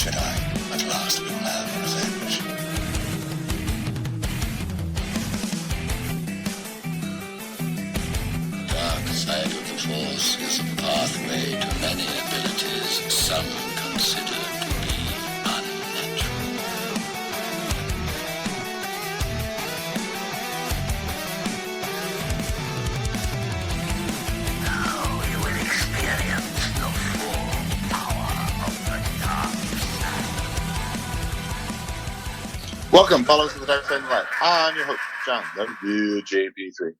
Jedi, at last we will have revenge. The dark side of the Force is a pathway to many abilities some consider to be unnatural. Now you will experience the full power of the dark side. Welcome, followers of the Dark Side of Life. I'm your host, John, the JP3.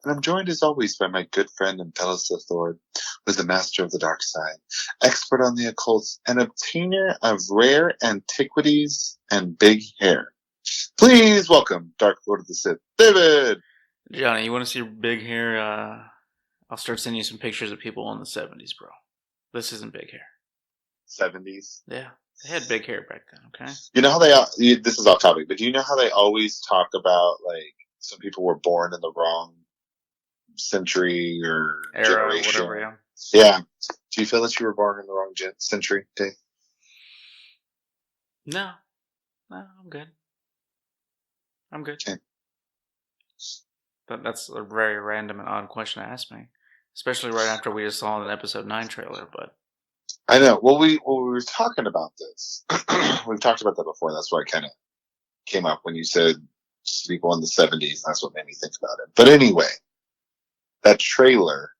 And I'm joined as always by my good friend and fellow Sith Lord, who is the master of the dark side, expert on the occult, and obtainer of rare antiquities and big hair. Please welcome Dark Lord of the Sith, David! Johnny, you want to see big hair? I'll start sending you some pictures of people in the 70s, bro. This isn't big hair. 70s. Yeah, they had big hair back then, okay? You know how this is off topic, but do you know how they always talk about, like, some people were born in the wrong century or Era, generation? whatever, yeah. Yeah. Do you feel that you were born in the wrong century, Dave? No, I'm good. I'm good. Okay. That's a very random and odd question to ask me, especially right after we just saw an episode 9 trailer, but... I know. Well, we were talking about this. We've talked about that before. That's why it kind of came up when you said people in the 70s. That's what made me think about it. But anyway, that trailer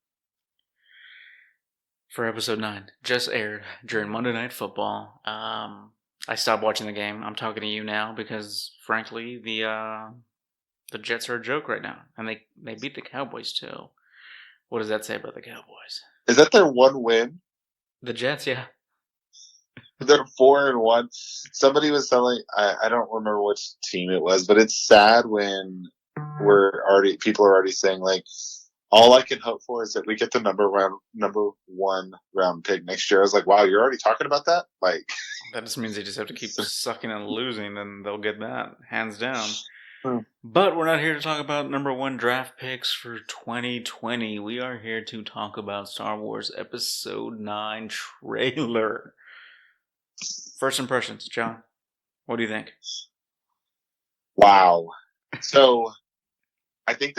for episode 9 just aired during Monday Night Football. I stopped watching the game. I'm talking to you now because, frankly, the Jets are a joke right now, and they beat the Cowboys too. What does that say about the Cowboys? Is that their one win? The Jets, yeah. They're 4-1. Somebody was telling, I don't remember which team it was, but it's sad when people are already saying, like, all I can hope for is that we get the number one round pick next year. I was like, wow, you're already talking about that? Like, that just means they just have to keep sucking and losing, and they'll get that, hands down. Hmm. But we're not here to talk about number 1 draft picks for 2020. We are here to talk about Star Wars Episode 9 trailer. First impressions, John. What do you think? Wow. So, I think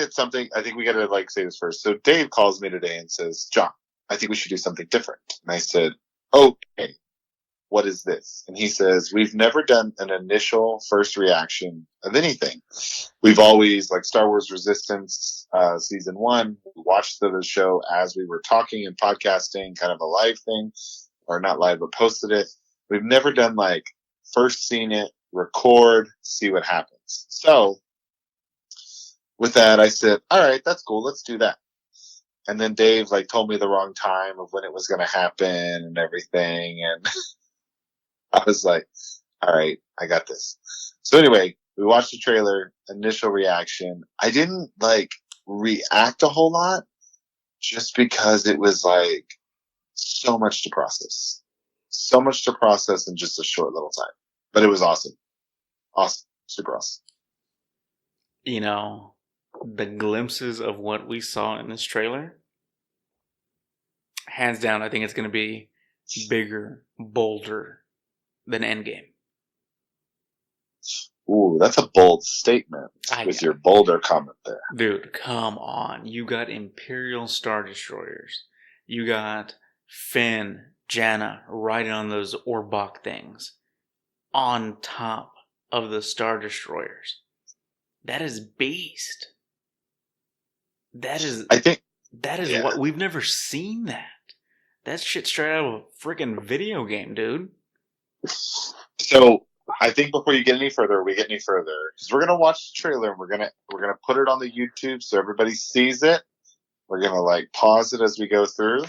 we gotta, like, say this first. So Dave calls me today and says, John, I think we should do something different. And I said, okay, what is this? And he says, we've never done an initial first reaction of anything. We've always, like Star Wars Resistance, season 1, we watched the show as we were talking and podcasting, kind of a live thing, or not live, but posted it. We've never done, like, first seen it, record, see what happens. So, with that, I said, all right, that's cool. Let's do that. And then Dave, like, told me the wrong time of when it was going to happen and everything. And I was like, all right, I got this. So anyway, we watched the trailer, initial reaction. I didn't, like, react a whole lot just because it was, like, so much to process. So much to process in just a short little time. But it was awesome. Awesome. Super awesome. You know, the glimpses of what we saw in this trailer, hands down, I think it's going to be bigger, bolder than Endgame. Ooh, that's a bold statement with your bolder comment there. Dude, come on. You got Imperial Star Destroyers. You got Finn, Janna riding on those Orbach things on top of the Star Destroyers. That is beast. That is what we've never seen that. That's shit straight out of a freaking video game, dude. So I think before you get any further, because we're gonna watch the trailer and we're gonna put it on the YouTube so everybody sees it. We're gonna, like, pause it as we go through.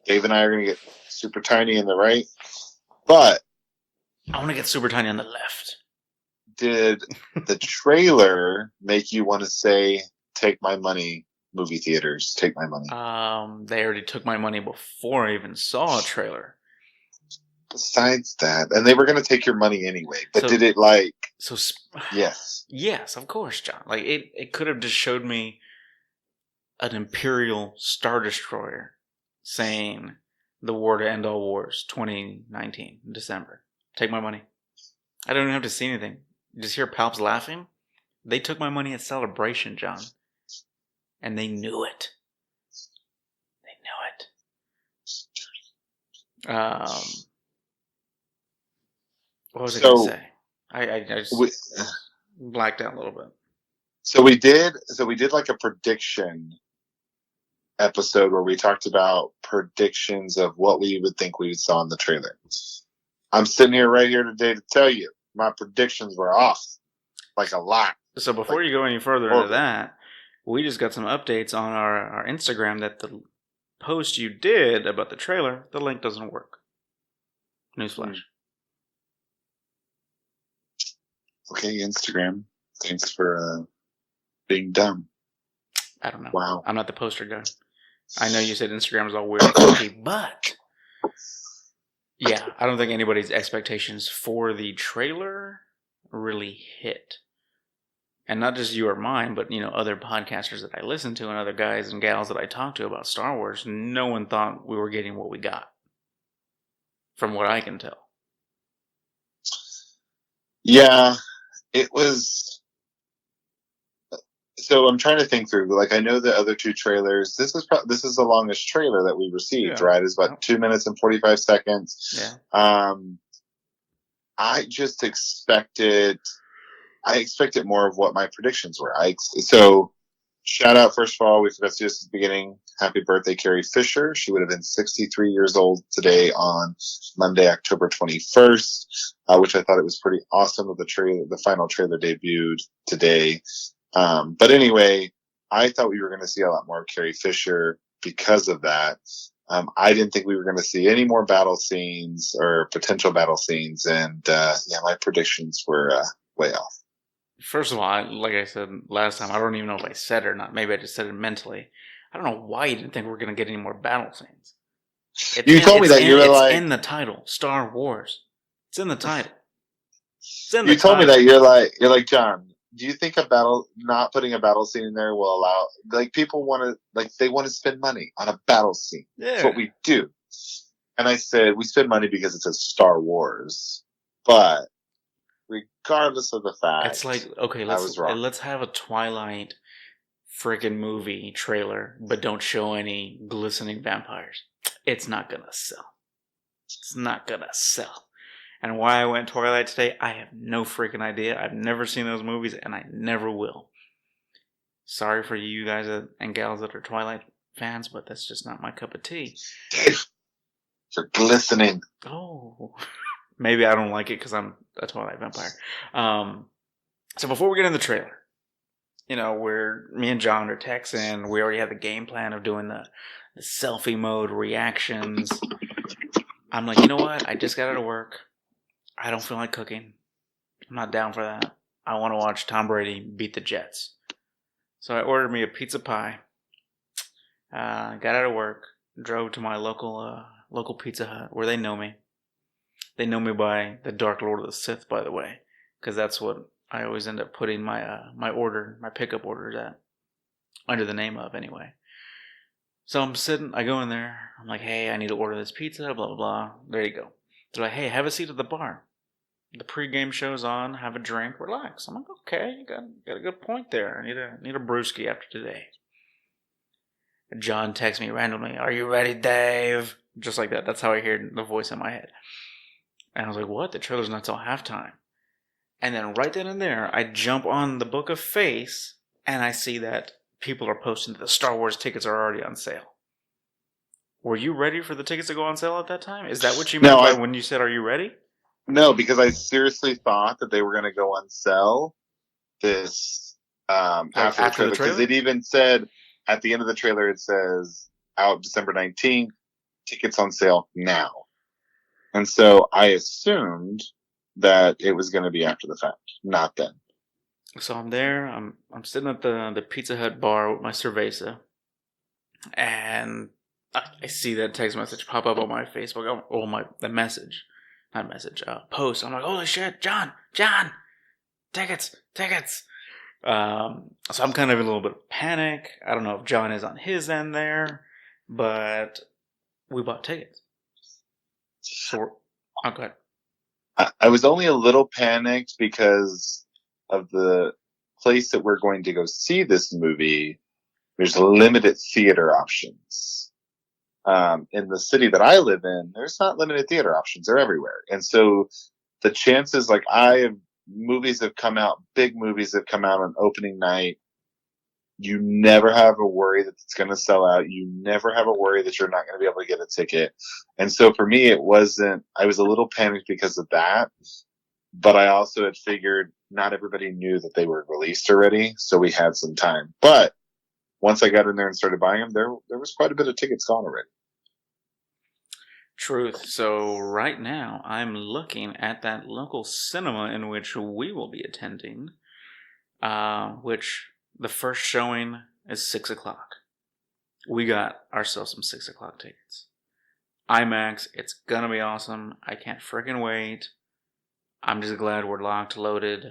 Dave and I are gonna get super tiny in the right, but I want to get super tiny on the left. Did the trailer make you want to say, "Take my money, movie theaters, take my money"? They already took my money before I even saw a trailer. Besides that, and they were going to take your money anyway, but did it, like... Yes. Yes, of course, John. Like, it could have just showed me an Imperial Star Destroyer saying the war to end all wars, 2019, December. Take my money. I don't even have to see anything. Just hear Palps laughing. They took my money at Celebration, John. And they knew it. They knew it. What was I going to say? I just blacked out a little bit. So we did like a prediction episode where we talked about predictions of what we would think we saw in the trailer. I'm sitting here right here today to tell you my predictions were off, like a lot. So before you go any further into that, we just got some updates on our Instagram that the post you did about the trailer, the link doesn't work. Newsflash. Okay, Instagram. Thanks for being dumb. I don't know. Wow. I'm not the poster guy. I know you said Instagram is all weird and funky, but yeah, I don't think anybody's expectations for the trailer really hit. And not just you or mine, but, you know, other podcasters that I listen to and other guys and gals that I talk to about Star Wars, no one thought we were getting what we got. From what I can tell. Yeah, it was... So I'm trying to think through. Like, I know the other two trailers. This is the longest trailer that we received, right? It's about 2 minutes and 45 seconds. Yeah. I just expected more of what my predictions were. So shout out, first of all, we forgot to do this at the beginning. Happy birthday, Carrie Fisher. She would have been 63 years old today on Monday, October 21st, which I thought it was pretty awesome of the final trailer debuted today. But anyway, I thought we were going to see a lot more of Carrie Fisher because of that. I didn't think we were going to see any more battle scenes or potential battle scenes. And, my predictions were, way off. First of all, like I said last time, I don't even know if I said it or not. Maybe I just said it mentally. I don't know why you didn't think we were going to get any more battle scenes. You told me that you were like... It's in the title, Star Wars. It's in the title. You told me that you're like, John, do you think not putting a battle scene in there will allow, like, people they want to spend money on a battle scene. Yeah. That's what we do. And I said, we spend money because it says Star Wars. But regardless of the fact, it's like, okay, let's have a Twilight freaking movie trailer, but don't show any glistening vampires. It's not gonna sell. It's not gonna sell. And why I went Twilight today, I have no freaking idea. I've never seen those movies, and I never will. Sorry for you guys and gals that are Twilight fans, but that's just not my cup of tea. Dave, you're glistening. Oh, maybe I don't like it because I'm a Twilight vampire. So before we get in the trailer, you know, me and John are texting. We already have the game plan of doing the selfie mode reactions. I'm like, you know what? I just got out of work. I don't feel like cooking. I'm not down for that. I want to watch Tom Brady beat the Jets. So I ordered me a pizza pie. Got out of work. Drove to my local Pizza Hut where they know me. They know me by the Dark Lord of the Sith, by the way, because that's what I always end up putting my pickup orders at, under the name of anyway. So I go in there. I'm like, hey, I need to order this pizza. Blah blah blah. There you go. They're like, hey, have a seat at the bar. The pregame show's on. Have a drink. Relax. I'm like, okay, you got a good point there. I need a brewski after today. John texts me randomly, are you ready, Dave? Just like that. That's how I hear the voice in my head. And I was like, what? The trailer's not till halftime. And then right then and there, I jump on the Book of Face, and I see that people are posting that the Star Wars tickets are already on sale. Were you ready for the tickets to go on sale at that time? Is that what you meant by when you said, are you ready? No, because I seriously thought that they were going to go on sale this after the trailer. Because it even said, at the end of the trailer, it says, out December 19th, tickets on sale now. And so I assumed that it was going to be after the fact, not then. So I'm there. I'm sitting at the Pizza Hut bar with my cerveza, and I see that text message pop up on my Facebook. Post. I'm like, holy shit, John, tickets. So I'm kind of in a little bit of panic. I don't know if John is on his end there, but we bought tickets. So, go ahead. I was only a little panicked because of the place that we're going to go see this movie. There's limited theater options. In the city that I live in, there's not limited theater options. They're everywhere. And so the chances, like movies have come out, big movies have come out on opening night. You never have a worry that it's going to sell out. You never have a worry that you're not going to be able to get a ticket. And so for me, I was a little panicked because of that. But I also had figured not everybody knew that they were released already. So we had some time. But once I got in there and started buying them, there was quite a bit of tickets gone already. Truth. So right now, I'm looking at that local cinema in which we will be attending, which the first showing is 6 o'clock. We got ourselves some 6 o'clock tickets. IMAX, it's gonna be awesome. I can't freaking wait. I'm just glad we're locked, loaded,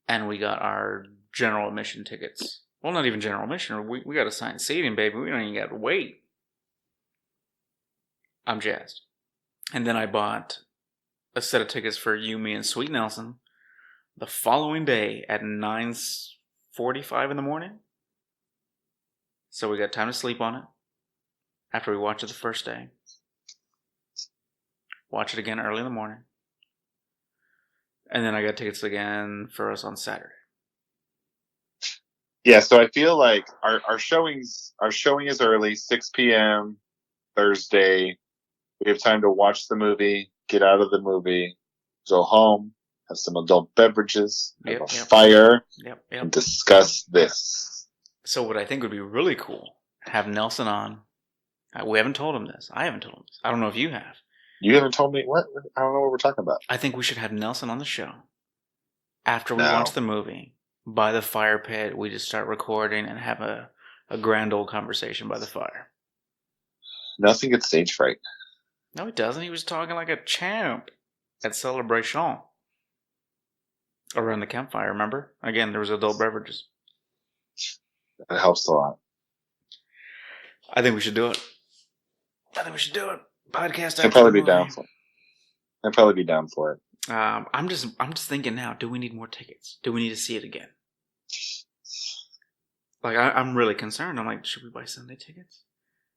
and we got our general admission tickets. Well, not even general admission. We got assigned seating, baby. We don't even got to wait. I'm jazzed. And then I bought a set of tickets for you, me, and Sweet Nelson the following day at 9:45 in the morning. So we got time to sleep on it after we watch it the first day. Watch it again early in the morning. And then I got tickets again for us on Saturday. Yeah, so I feel like our showing is early, 6 p.m. Thursday. We have time to watch the movie, get out of the movie, go home, have some adult beverages, have a fire, and discuss this. So what I think would be really cool, have Nelson on. We haven't told him this. I haven't told him this. I don't know if you have. You haven't told me what? I don't know what we're talking about. I think we should have Nelson on the show. After we watch the movie, by the fire pit, we just start recording and have a grand old conversation by the fire. Nelson gets stage fright. No, he doesn't. He was talking like a champ at Celebration. Around the campfire, remember? Again, there was adult beverages. It helps a lot. I think we should do it. Podcast. I'd probably be down for it. I'm just thinking now. Do we need more tickets? Do we need to see it again? Like I'm really concerned. I'm like, should we buy Sunday tickets?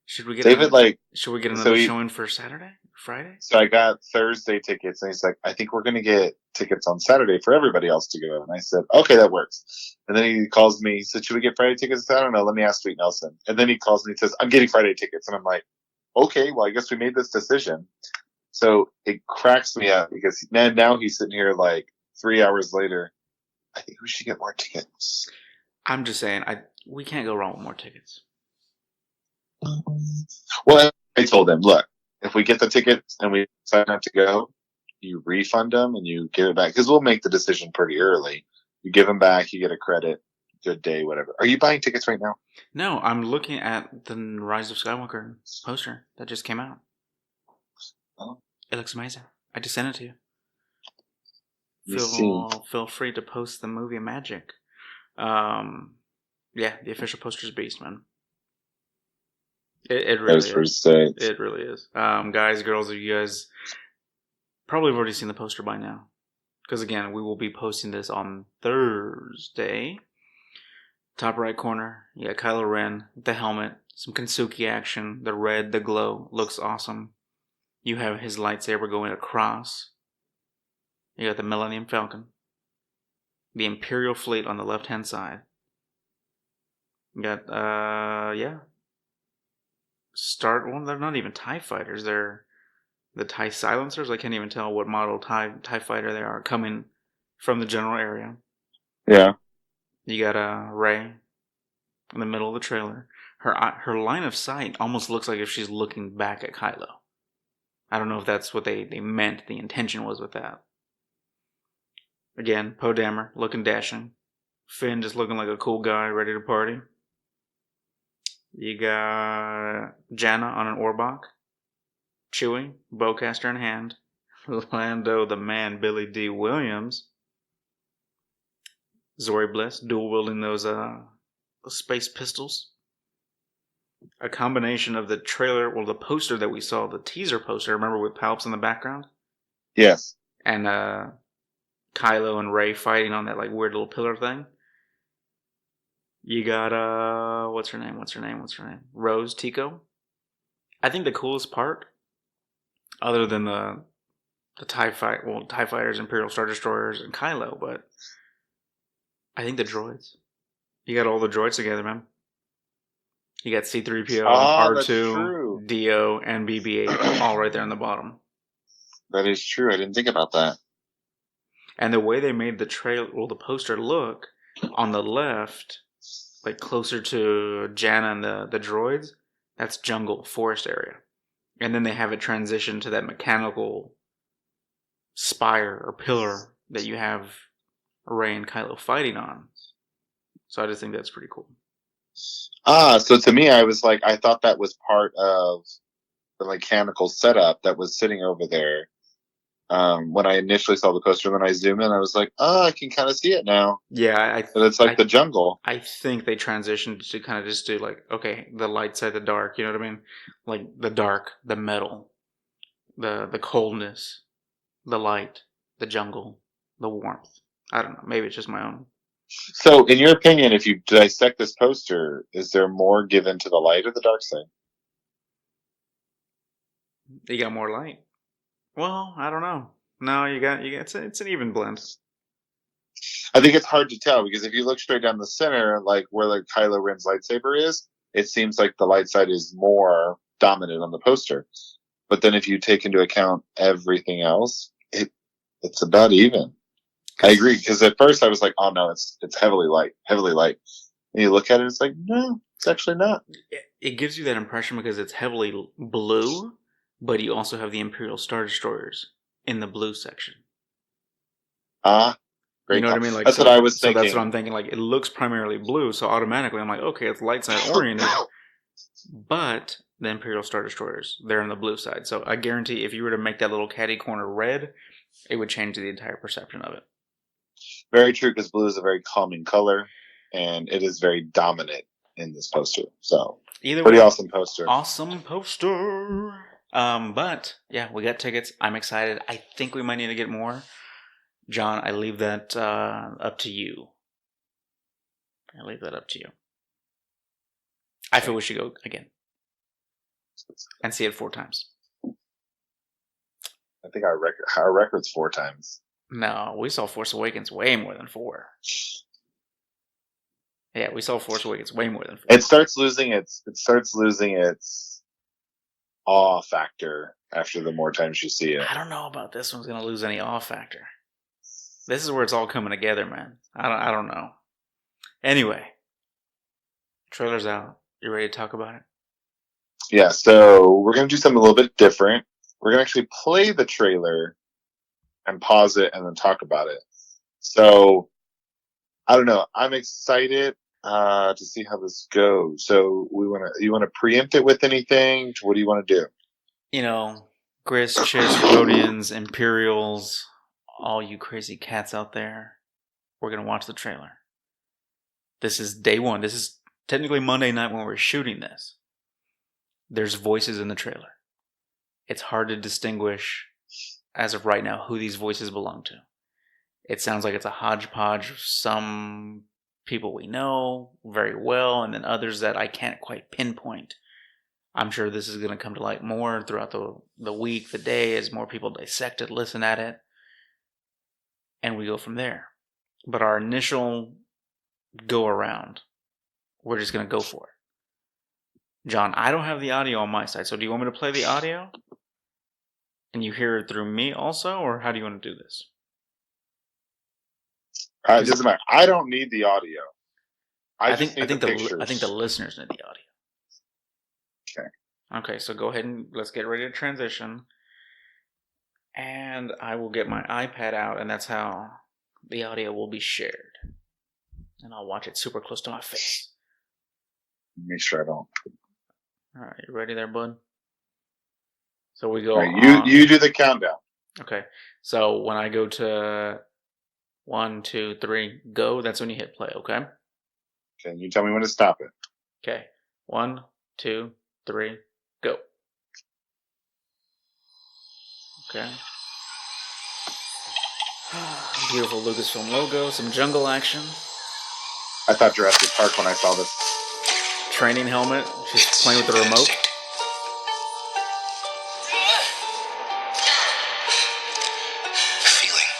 Should we get another showing for Saturday, Friday? So I got Thursday tickets, and he's like, I think we're going to get tickets on Saturday for everybody else to go. And I said, okay, that works. And then he calls me, he said, should we get Friday tickets? I said, I don't know. Let me ask Sweet Nelson. And then he calls me and says, I'm getting Friday tickets. And I'm like, okay, well, I guess we made this decision. So it cracks me up because now he's sitting here like 3 hours later. I think we should get more tickets. I'm just saying, we can't go wrong with more tickets. Well, I told him, look, if we get the tickets and we decide not to go, you refund them and you give it back. Because we'll make the decision pretty early. You give them back, you get a credit, good day, whatever. Are you buying tickets right now? No, I'm looking at the Rise of Skywalker poster that just came out. Oh. It looks amazing. I just sent it to you. Feel free to post the movie magic. Yeah, the official poster's beast, man. It really is. It really is. Guys, girls, you guys probably have already seen the poster by now. Because again, we will be posting this on Thursday. Top right corner, you got Kylo Ren, the helmet, some Kensuke action, the red, the glow, looks awesome. You have his lightsaber going across. You got the Millennium Falcon. The Imperial fleet on the left-hand side. You got, well, they're not even TIE fighters. They're the TIE silencers. I can't even tell what model TIE fighter they are coming from the general area. Yeah. You got Rey in the middle of the trailer. Her line of sight almost looks like if she's looking back at Kylo. I don't know if that's what they meant, the intention was with that. Again, Poe Dameron looking dashing. Finn just looking like a cool guy ready to party. You got Janna on an Orbach. Chewie, bowcaster in hand. Lando the man, Billy D. Williams. Zori Bliss, dual wielding those space pistols. A combination of the trailer, well, the poster that we saw, the teaser poster, remember with Palps in the background? Yes. and Kylo and Rey fighting on that like weird little pillar thing. You got what's her name? Rose Tico. I think the coolest part, other than the TIE fighters, Imperial Star Destroyers, and Kylo, but I think the droids. You got all the droids together, man. You got C-3PO, Oh, that's R2, true. D-O, and BB-8 all right there on the bottom. That is true. I didn't think about that. And the way they made the poster look on the left, like closer to Janna and the droids, that's jungle, forest area. And then they have it transition to that mechanical spire or pillar that you have Rey and Kylo fighting on. So I just think that's pretty cool. So to me, I was like, I thought that was part of the mechanical setup that was sitting over there. When I initially saw the poster, and then I zoom in, I was like, I can kind of see it now. Yeah, But it's like the jungle. I think they transitioned to kind of just do like, okay, the light side, the dark, you know what I mean? Like the dark, the metal, the coldness, the light, the jungle, the warmth. I don't know. Maybe it's just my own. So, in your opinion, if you dissect this poster, is there more given to the light or the dark side? You got more light. Well, I don't know. No, you got it's an even blend. I think it's hard to tell because if you look straight down the center, like where the Kylo Ren's lightsaber is, it seems like the light side is more dominant on the poster. But then if you take into account everything else, it's about even. I agree because at first I was like, oh no, it's heavily light. And you look at it, it's like, no, it's actually not. It gives you that impression because it's heavily blue, but you also have the Imperial Star Destroyers in the blue section. Great. You know what I mean? Like, that's what I was thinking. So that's what I'm thinking. Like, it looks primarily blue, so automatically I'm like, okay, it's light side oriented. But the Imperial Star Destroyers, they're on the blue side. So I guarantee if you were to make that little catty corner red, it would change the entire perception of it. Very true, because blue is a very calming color, and it is very dominant in this poster. So, pretty awesome poster. Awesome poster. But yeah, we got tickets. I'm excited. I think we might need to get more. John, I leave that up to you. I feel we should go again and see it 4 times. I think our record's 4 times. No, we saw Force Awakens way more than 4. Yeah, we saw Force Awakens way more than 4. It starts losing its awe factor after the more times you see it. I don't know about this one's gonna lose any awe factor. This is where it's all coming together, man. I don't know. Anyway, trailer's out. You ready to talk about it? Yeah, so we're gonna do something a little bit different. We're gonna actually play the trailer and pause it and then talk about it. So I don't know. I'm excited to see how this goes. So you wanna preempt it with anything? What do you want to do? You know, Gris, Chiss, Rhodians, Imperials, all you crazy cats out there, we're gonna watch the trailer. This is day 1. This is technically Monday night when we're shooting this. There's voices in the trailer. It's hard to distinguish, as of right now, who these voices belong to. It sounds like it's a hodgepodge of some people we know very well, and then others that I can't quite pinpoint. I'm sure this is going to come to light more throughout the week, the day, as more people dissect it, listen at it, and we go from there. But our initial go around, we're just going to go for it. John, I don't have the audio on my side, so do you want me to play the audio? And you hear it through me also, or how do you want to do this? It doesn't matter. I don't need the audio. I think the pictures. I think the listeners need the audio. Okay, so go ahead and let's get ready to transition. And I will get my iPad out, and that's how the audio will be shared. And I'll watch it super close to my face. Make sure I don't. All right, you ready there, bud? So we go. Right, you do the countdown. Okay, so when I go to 1, 2, 3, go. That's when you hit play. Okay. Okay, you tell me when to stop it. Okay, 1, 2, 3, go. Okay. Beautiful Lucasfilm logo, some jungle action, I thought Jurassic Park when I saw this. training helmet. She's playing with the remote. Feeling.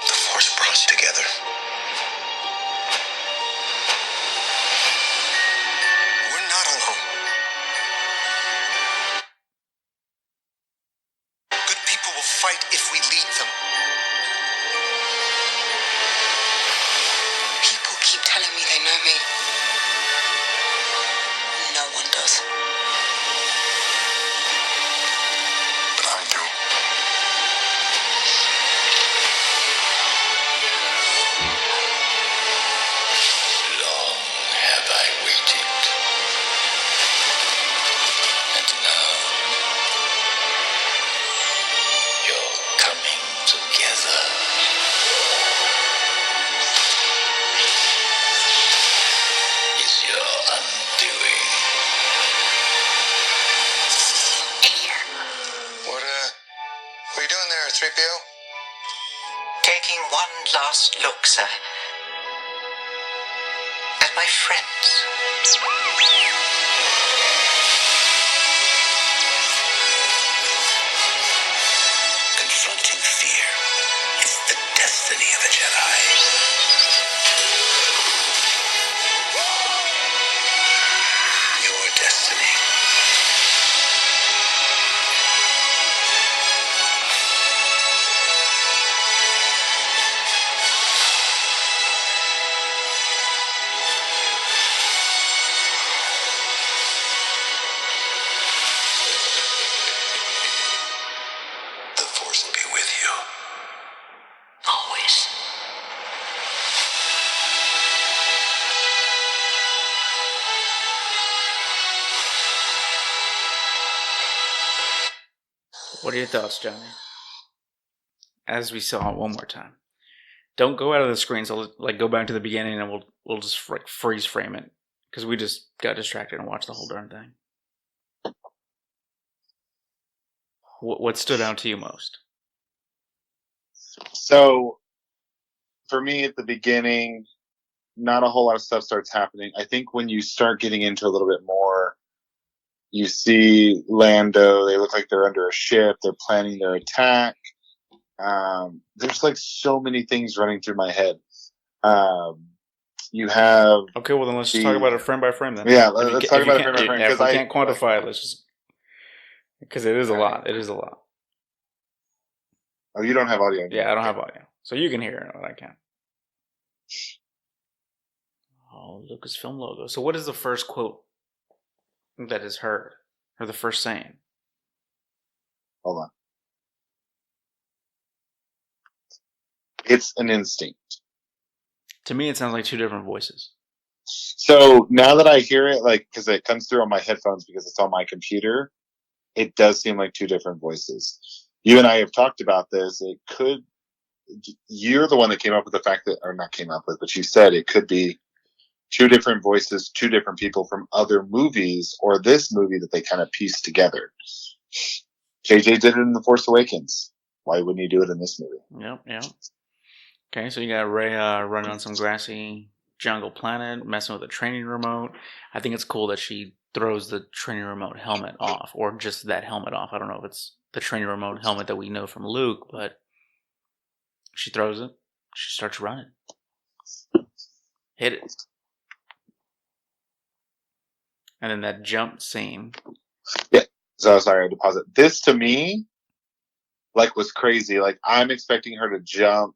The Force brought us together. We're not alone. Good people will fight if we lead them. People keep telling me they know me. No one does. But I do. Long have I waited. And now you're coming together. Is your undoing. What are you doing there, 3PO? Taking one last look, sir. At my friends. Confronting fear is the destiny of a Jedi. Your destiny. The Force will be with you. Always. What are your thoughts, Johnny? As we saw it one more time. Don't go out of the screen. So like go back to the beginning, and we'll just freeze frame it because we just got distracted and watched the whole darn thing. What stood out to you most? So, for me at the beginning, not a whole lot of stuff starts happening. I think when you start getting into a little bit more, you see Lando, they look like they're under a ship, they're planning their attack. There's like so many things running through my head. You have... Okay, well then let's just talk about it frame by frame then. Yeah, let's talk about it frame by frame. If we can't quantify it, let's just... Because it is a lot. It is a lot. Oh, you don't have audio? Yeah, I don't have audio. So you can hear it, but I can't. Oh, Lucasfilm logo. So what is the first quote that is heard? Or the first saying? Hold on. It's an instinct. To me, it sounds like two different voices. So now that I hear it, like, because it comes through on my headphones because it's on my computer, it does seem like two different voices. You and I have talked about this. It could... You're the one that came up with the fact that... Or not came up with, but you said it could be two different voices, two different people from other movies or this movie that they kind of pieced together. JJ did it in The Force Awakens. Why wouldn't he do it in this movie? Yep. Okay, so you got Rey running on some grassy jungle planet, messing with a training remote. I think it's cool that she throws the training remote helmet off, or just that helmet off. I don't know if it's the training remote helmet that we know from Luke, but she throws it. She starts running. Hit it. And then that jump scene. Yeah. So sorry, I had to pause it. This to me, like, was crazy. Like, I'm expecting her to jump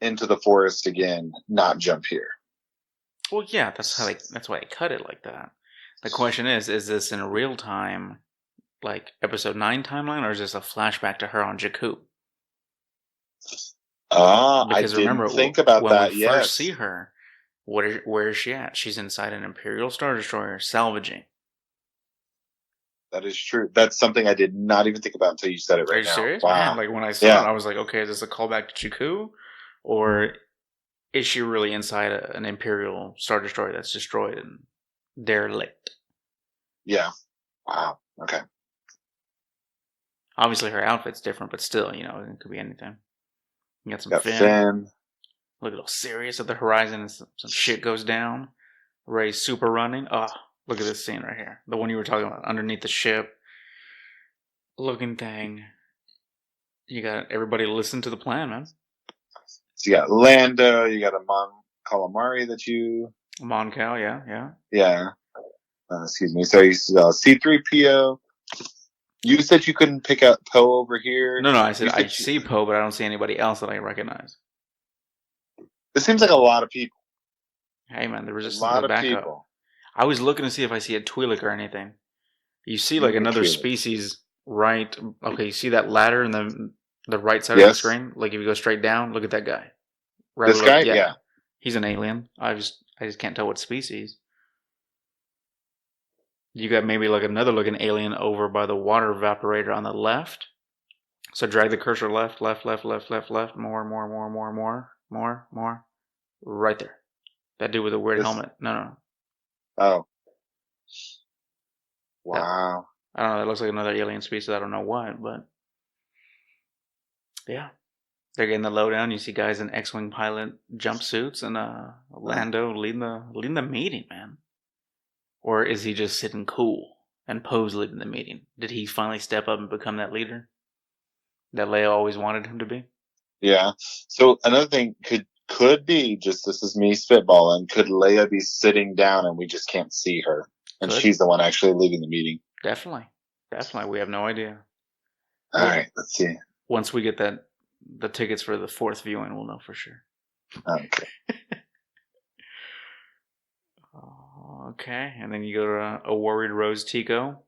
into the forest again, not jump here. Well, yeah, that's why they cut it like that. The question is this in real time, like episode 9 timeline, or is this a flashback to her on Jakku? Because I didn't think about that. When we first see her, where is she at? She's inside an Imperial Star Destroyer salvaging. That is true. That's something I did not even think about until you said it right now. Are you serious? Wow. Man, like when I saw it, I was like, okay, is this a callback to Jakku? Or is she really inside an Imperial Star Destroyer that's destroyed and derelict? Yeah. Wow. Okay. Obviously, her outfit's different, but still, it could be anything. You got some Got Finn. Finn. Look at all serious at the horizon, and some shit goes down. Rey's super running. Oh, look at this scene right here. The one you were talking about, underneath the ship. Looking thing. You got everybody listen to the plan, man. So you got Lando, you got a Mon Calamari that you... Mon Cal, yeah. Yeah. Excuse me. So you C-3PO. You said you couldn't pick out Poe over here. No, I said I see Poe, but I don't see anybody else that I recognize. This seems like a lot of people. Hey, man, the resistance A lot is of back people. up. I was looking to see if I see a Twi'lek or anything. You see, like, another Twi'lek. species right... Okay, you see that ladder in the right side of the screen? Like, if you go straight down, look at that guy. Right This guy? Yeah. He's an alien. I just can't tell what species. You got maybe like another looking alien over by the water evaporator on the left. So drag the cursor left. More. Right there. That dude with the weird helmet. No. Oh. Wow. I don't know. That looks like another alien species. I don't know what, but yeah. They're getting the lowdown. You see guys in X-wing pilot jumpsuits and Lando leading the meeting, man. Or is he just sitting cool and Poe's leading the meeting? Did he finally step up and become that leader that Leia always wanted him to be? Yeah. So another thing could be, just this is me spitballing, could Leia be sitting down and we just can't see her? And she's the one actually leading the meeting. Definitely. We have no idea. All right, let's see. Once we get the tickets for the fourth viewing, we'll know for sure. Okay. Okay, and then you go to a worried Rose Tico.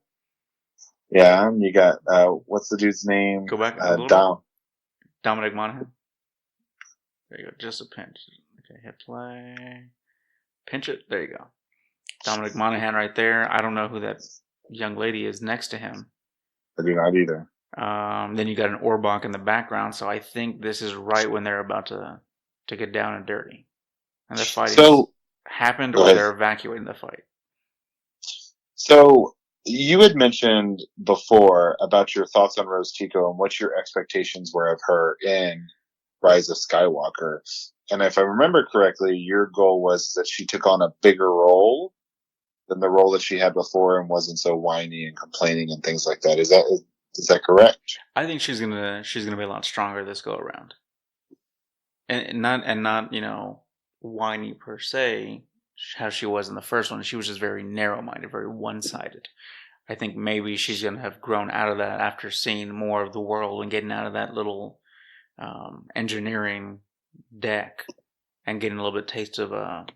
Yeah, you got, what's the dude's name? Go back a little. Dominic Monaghan. There you go, just a pinch. Okay, hit play. Pinch it. There you go. Dominic Monaghan right there. I don't know who that young lady is next to him. I do not either. Then you got an Orbach in the background, so I think this is right when they're about to get down and dirty. And the fighting happened, or they're evacuating the fight. So you had mentioned before about your thoughts on Rose Tico and what your expectations were of her in Rise of Skywalker. And if I remember correctly, your goal was that she took on a bigger role than the role that she had before and wasn't so whiny and complaining and things like that. Is that correct? I think she's gonna be a lot stronger this go around, and not whiny per se, how she was in the first one. She was just very narrow-minded, very one-sided. I think maybe she's going to have grown out of that after seeing more of the world and getting out of that little engineering deck and getting a little bit taste of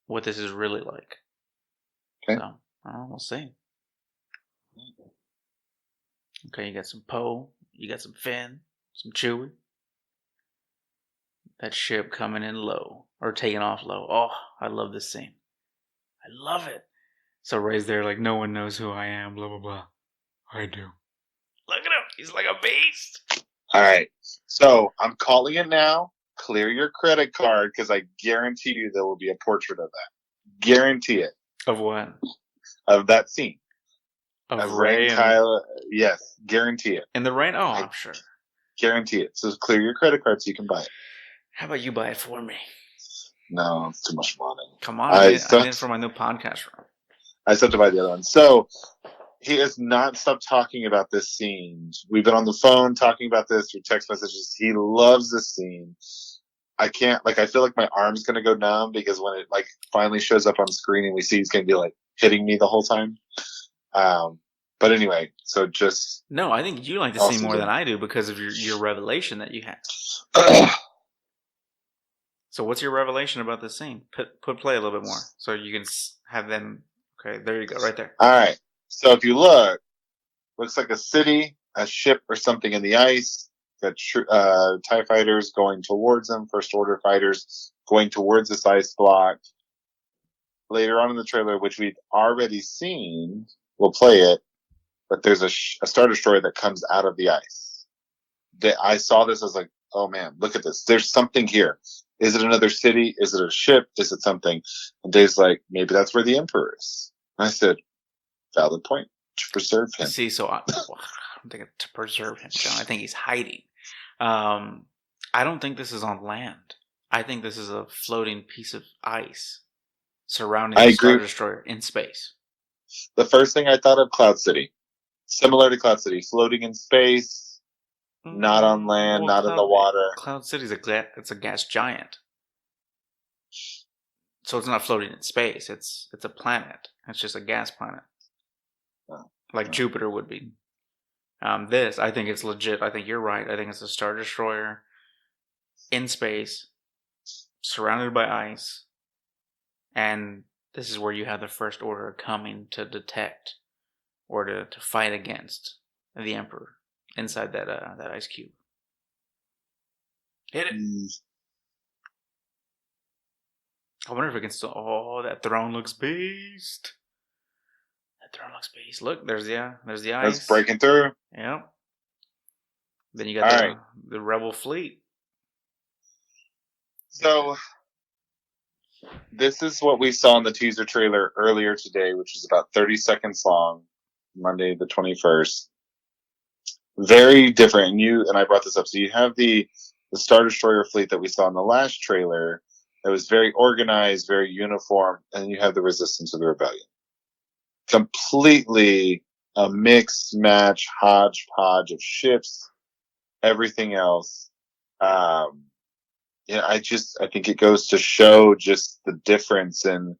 what this is really like. Okay. So, we'll see. Okay, you got some Poe, you got some Finn, some Chewie. That ship coming in low, or taking off low. Oh, I love this scene. I love it. So Rey's there like, no one knows who I am, blah, blah, blah. I do. Look at him. He's like a beast. All right. So I'm calling it now. Clear your credit card, because I guarantee you there will be a portrait of that. Guarantee it. Of what? Of that scene. Of Rey and Kylo. Yes. Guarantee it. In the rain? Oh, I'm sure. Guarantee it. So clear your credit card so you can buy it. How about you buy it for me? No, it's too much money. Come on, I need it for my new podcast room. I still have to buy the other one. So he has not stopped talking about this scene. We've been on the phone talking about this through text messages. He loves this scene. I can't, I feel like my arm's going to go numb because when it finally shows up on screen and we see he's going to be hitting me the whole time. But anyway, so just. No, I think you like the scene more than I do because of your revelation that you had. So what's your revelation about this scene? Put play a little bit more so you can have them. Okay, there you go, right there. All right. So if you look, looks like a city, a ship, or something in the ice. Got TIE fighters going towards them, First Order fighters going towards this ice block. Later on in the trailer, which we've already seen, we'll play it, but there's a Star Destroyer that comes out of the ice. I saw this, I was like, oh man, look at this. There's something here. Is it another city? Is it a ship? Is it something? And Dave's like, maybe that's where the Emperor is. And I said, valid point. To preserve him. See, so I'm thinking to preserve him, John. I think he's hiding. I don't think this is on land. I think this is a floating piece of ice surrounding I the Star agree. Destroyer in space. The first thing I thought of, Cloud City. Similar to Cloud City, floating in space, not on land, Well, not in the water. Cloud City's it's a gas giant, so it's not floating in space. It's a planet. It's just a gas planet, Oh, like oh. Jupiter would be. This, I think it's legit. I think you're right. I think it's a Star Destroyer in space, surrounded by ice, and this is where you have the First Order coming to detect or to fight against the Emperor inside that ice cube. Hit it. I wonder if it can still. Oh, that throne looks beast. That throne looks beast. Look, there's the ice. That's breaking through. Yep. Then you got All right. the rebel fleet. So this is what we saw in the teaser trailer earlier today, which is about 30 seconds long, Monday the 21st. Very different. And I brought this up. So you have the Star Destroyer fleet that we saw in the last trailer that was very organized, very uniform, and you have the Resistance of the Rebellion. Completely a mix, match, hodgepodge of ships, everything else. I think it goes to show just the difference in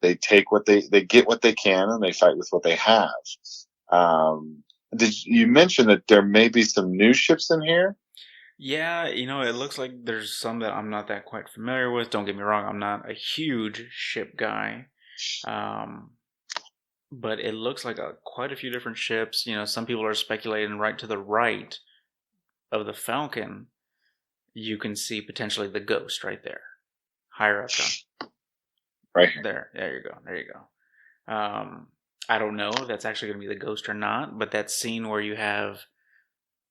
they take what they get what they can and they fight with what they have. Did you mention that there may be some new ships in here? Yeah, it looks like there's some that I'm not that quite familiar with. Don't get me wrong, I'm not a huge ship guy. But it looks like quite a few different ships. Some people are speculating right to the right of the Falcon, you can see potentially the Ghost right there. Higher up, John. Right here. There you go. I don't know if that's actually going to be the Ghost or not, but that scene where you have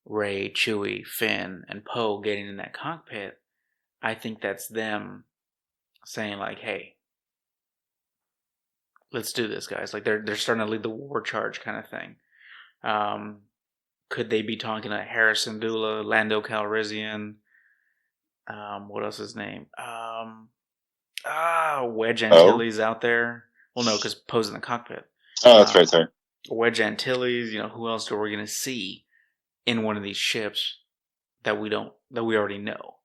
Rey, Chewie, Finn, and Poe getting in that cockpit, I think that's them saying like, "Hey, let's do this, guys." Like they're starting to lead the war charge kind of thing. Could they be talking to Harrison Dula, Lando Calrissian? What else is his name? Wedge Antilles out there. Well, no, because Poe's in the cockpit. Oh, that's right, sorry. Wedge Antilles. Who else are we going to see in one of these ships that we already know?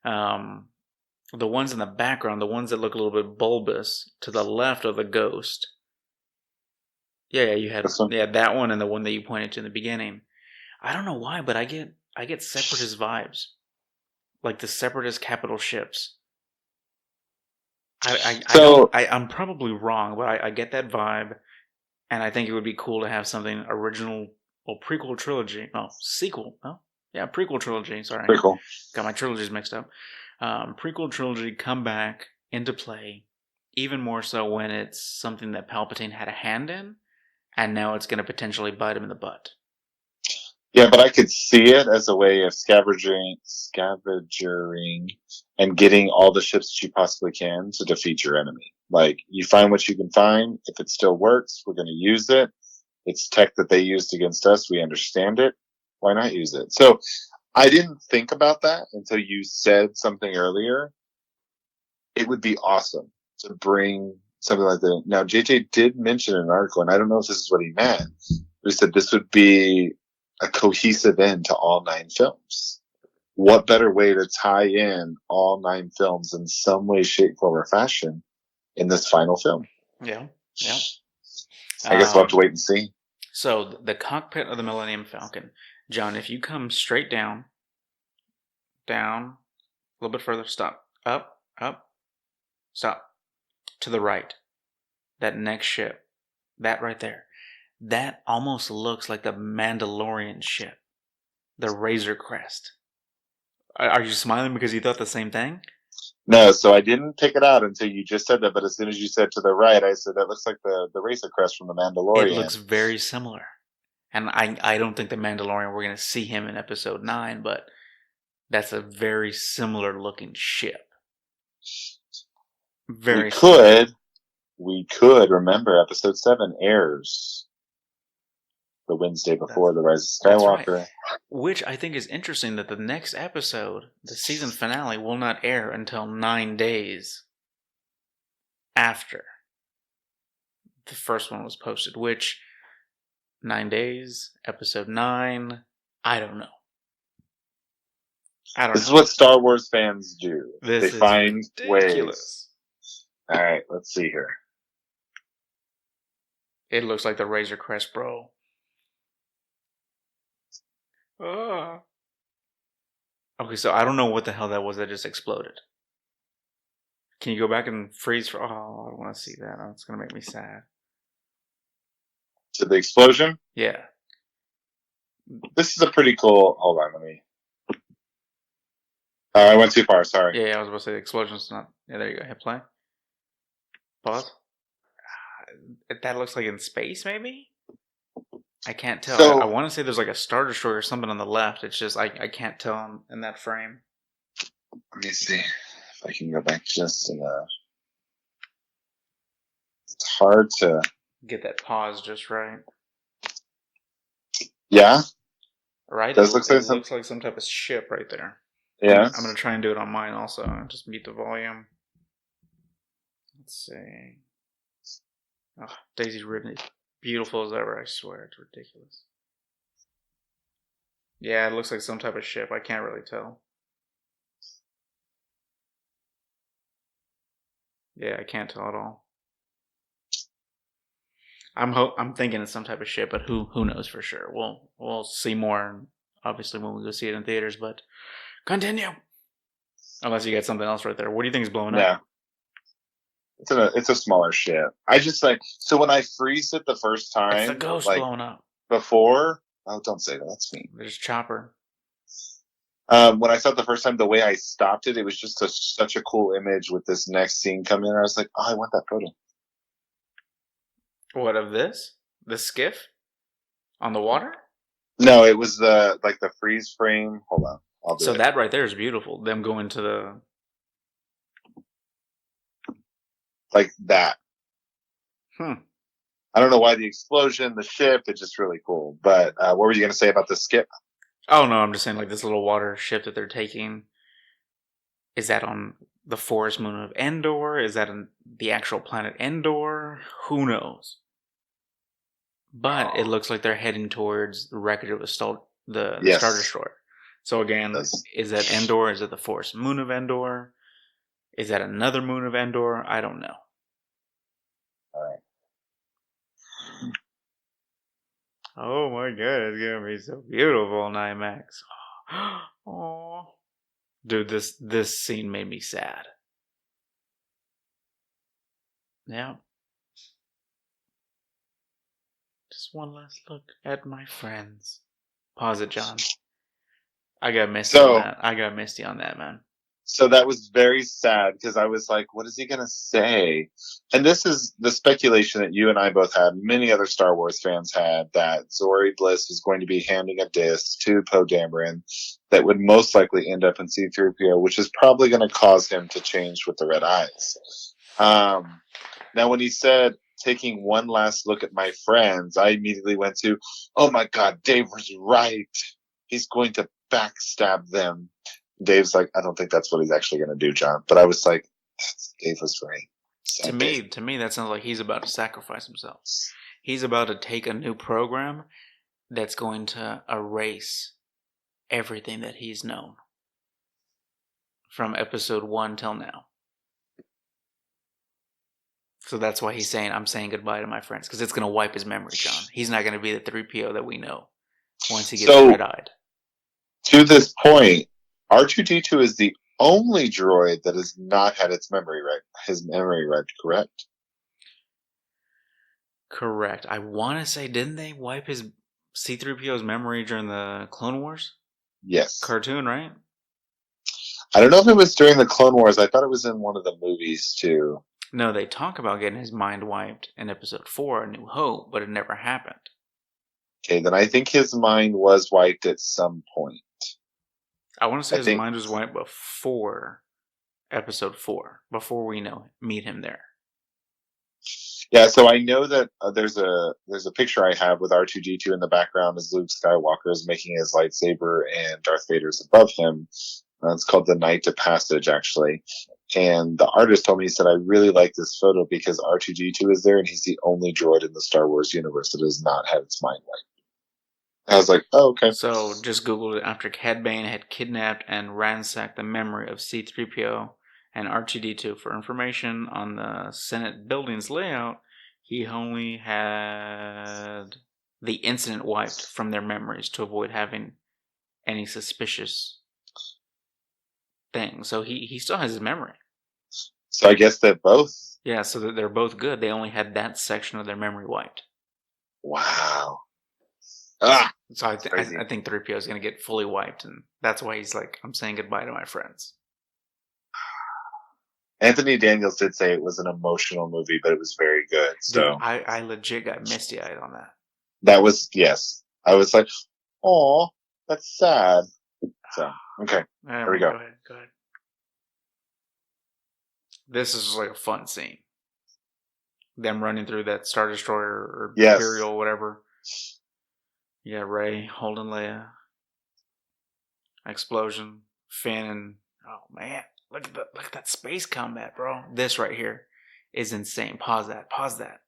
The ones in the background, the ones that look a little bit bulbous to the left of the Ghost. Yeah, you had that one and the one that you pointed to in the beginning. I don't know why, but I get Separatist vibes, like the Separatist capital ships. I'm probably wrong, but I get that vibe, and I think it would be cool to have something original, prequel trilogy, sequel, prequel trilogy. Sorry, Prequel. Got my trilogies mixed up. Prequel trilogy come back into play, even more so when it's something that Palpatine had a hand in, and now it's going to potentially bite him in the butt. Yeah, but I could see it as a way of scavenging and getting all the ships that you possibly can to defeat your enemy. Like, you find what you can find. If it still works, we're going to use it. It's tech that they used against us. We understand it. Why not use it? So I didn't think about that until you said something earlier. It would be awesome to bring something like that. Now, JJ did mention in an article, and I don't know if this is what he meant, but he said this would be a cohesive end to all 9 films. What better way to tie in all 9 films in some way, shape, form, or fashion in this final film? Yeah. I guess we'll have to wait and see. So the cockpit of the Millennium Falcon, John, if you come straight down, a little bit further, stop, up, stop, to the right, that next ship, that right there, that almost looks like the Mandalorian ship, the Razor Crest. Are you smiling because you thought the same thing? No, so I didn't pick it out until you just said that, but as soon as you said to the right, I said that looks like the Razor Crest from the Mandalorian. It looks very similar. And I don't think the Mandalorian, we're going to see him in episode 9, but that's a very similar looking ship. Very We could remember episode 7 airs the Wednesday before the Rise of That's right. Skywalker. Which I think is interesting that the next episode, the season finale, will not air until 9 days after the first one was posted. Which, 9 days, episode 9, I don't know. This is what Star Wars fans do. This they is find ridiculous. ways. All right, let's see here. It looks like the Razor Crest, bro. Ah. Okay, so I don't know what the hell that was that just exploded. Can you go back and freeze for... Oh, I don't want to see that. It's going to make me sad. To the explosion? Yeah. This is a pretty cool... Hold on, let me... I went too far, sorry. Yeah, I was about to say the explosion's not... Yeah, there you go. Hit play. Pause. That looks like in space, maybe? I can't tell. So, I want to say there's like a Star Destroyer or something on the left. It's just, I can't tell in that frame. Let me see if I can go back just in a... It's hard to... Get that pause just right. Yeah? Right? Does It looks like some type of ship right there. Yeah? I'm going to try and do it on mine also. Just mute the volume. Let's see. Oh, Daisy Ridley. Beautiful as ever, I swear. It's ridiculous. Yeah, it looks like some type of ship. I can't really tell. Yeah, I can't tell at all. I'm thinking it's some type of ship, but who knows for sure. We'll see more, obviously, when we go see it in theaters, but continue. Unless you got something else right there. What do you think is blowing up? It's a smaller ship. I just like... So when I freeze it the first time... It's the ghost blowing up. Before... Oh, don't say that. That's me. There's Chopper. When I saw it the first time, the way I stopped it, it was just such a cool image with this next scene coming in. I was like, oh, I want that photo. What, of this? The skiff? On the water? No, it was the freeze frame. Hold on. I'll do it. That right there is beautiful. Them going to the... Like that. I don't know why the explosion, the ship, it's just really cool. But what were you going to say about the skip? Oh, no, I'm just saying, like, this little water ship that they're taking, is that on the forest moon of Endor? Is that on the actual planet Endor? Who knows? But it looks like they're heading towards the wreckage of the Star Destroyer. So again, is that Endor? Is it the forest moon of Endor? Is that another moon of Endor? I don't know. All right. Oh my god, it's gonna be so beautiful on IMAX. Oh, dude, this scene made me sad. Yeah. Just one last look at my friends. Pause it, John. I got misty on that. I got misty on that, man. So that was very sad because I was like, what is he going to say? And this is the speculation that you and I both had, many other Star Wars fans had, that Zori Bliss is going to be handing a disc to Poe Dameron that would most likely end up in C-3PO, which is probably going to cause him to change with the red eyes. Now, when he said, taking one last look at my friends, I immediately went to, oh my God, Dave was right. He's going to backstab them. Dave's like, I don't think that's what he's actually going to do, John. But I was like, Dave was right. To me, that sounds like he's about to sacrifice himself. He's about to take a new program that's going to erase everything that he's known from episode 1 till now. So that's why he's saying, I'm saying goodbye to my friends, because it's going to wipe his memory, John. He's not going to be the 3PO that we know once he gets red-eyed. To this point, R2-D2 is the only droid that has not had his memory wiped, correct? Correct. I want to say, didn't they wipe his C-3PO's memory during the Clone Wars? Yes. Cartoon, right? I don't know if it was during the Clone Wars. I thought it was in one of the movies, too. No, they talk about getting his mind wiped in episode 4, A New Hope, but it never happened. Okay, then I think his mind was wiped at some point. I want to say his mind was wiped before episode 4, before we meet him there. Yeah, so I know that there's a picture I have with R2D2 in the background as Luke Skywalker is making his lightsaber and Darth Vader's above him. It's called the Night of Passage, actually. And the artist told me, he said, I really like this photo because R2D2 is there and he's the only droid in the Star Wars universe that has not had its mind wiped. I was like, oh, okay. So just Googled it after Cad Bane had kidnapped and ransacked the memory of C-3PO and R2D2 for information on the Senate building's layout. He only had the incident wiped from their memories to avoid having any suspicious thing. So he still has his memory. So I guess that both. Yeah, so that they're both good. They only had that section of their memory wiped. Wow. Ah, So I crazy. think 3PO is going to get fully wiped, and that's why he's like, I'm saying goodbye to my friends. Anthony Daniels did say it was an emotional movie, but it was very good. So Dude, I legit got misty-eyed on that. that was, yes. I was like, oh, that's sad. So, okay. Here we go. Go ahead. This is like a fun scene. Them running through that Star Destroyer or Yes. Imperial, whatever. You got Rey holding Leia. Explosion. Finn and oh man, look at that space combat, bro. This right here is insane. Pause that.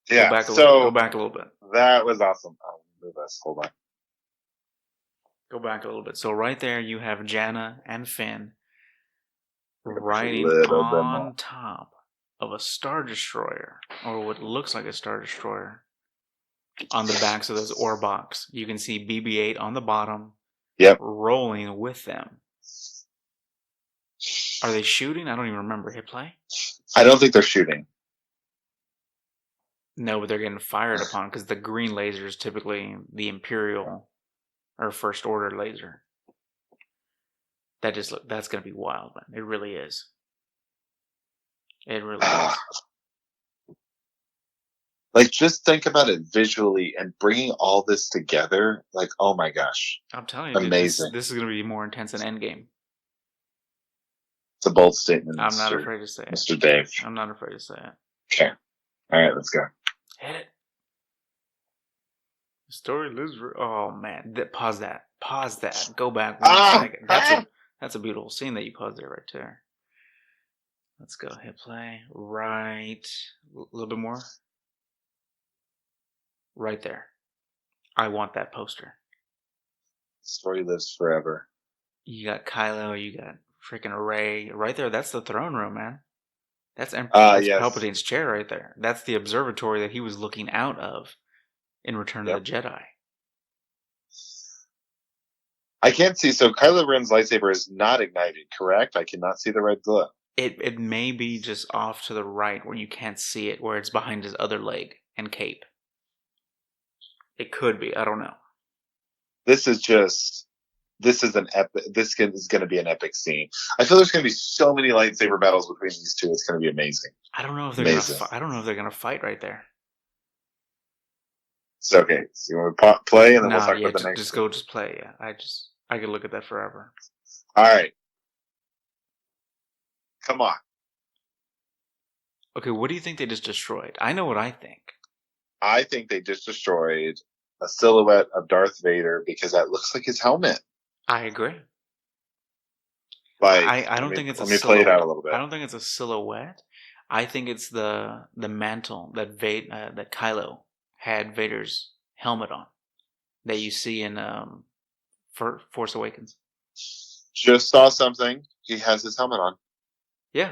Yeah. Go back a little bit. That was awesome. I'll move us. Hold on. Go back a little bit. So right there you have Janna and Finn riding little bit more. on top of a Star Destroyer, or what looks like a Star Destroyer, on the backs of those Orboks. You can see BB-8 on the bottom, Yep. rolling with them. Are they shooting? I don't even remember. Hit play? I don't think they're shooting. No, but they're getting fired upon because the green laser is typically the Imperial or First Order laser. That's going to be wild, man. It really is. It really is. Like, just think about it visually and bringing all this together. Like, oh my gosh. I'm telling you, dude, amazing. This is going to be more intense than Endgame. It's a bold statement, I'm not afraid to say it. Mr. Dave. I'm not afraid to say it. Okay. All right, let's go. Hit it. The story lives. Oh man, pause that. Go back 1 second. That's a beautiful scene that you paused there right there. Let's go. Hit play. Right. A little bit more. Right there. I want that poster. The story lives forever. You got Kylo. You got freaking Rey. Right there. That's the throne room, man. That's yes. Palpatine's chair right there. That's the observatory that he was looking out of in Return of the Jedi. I can't see. So Kylo Ren's lightsaber is not ignited, correct? I cannot see the red glow. It may be just off to the right where you can't see it, where it's behind his other leg and cape. It could be. I don't know. This is an epic. This is going to be an epic scene. I feel there's going to be so many lightsaber battles between these two. It's going to be amazing. I don't know if they're going to. I don't know if they're going to fight right there. It's okay. So you want to play, and then we'll talk about the next. Just play. Yeah, I could look at that forever. All right, come on. Okay, what do you think they just destroyed? I know what I think. I think they just destroyed a silhouette of Darth Vader because that looks like his helmet. I agree. Like, I don't think it's a silhouette. Let me play it out a little bit. I don't think it's a silhouette. I think it's the mantle that that Kylo had Vader's helmet on that you see in Force Awakens. Just saw something. He has his helmet on. Yeah.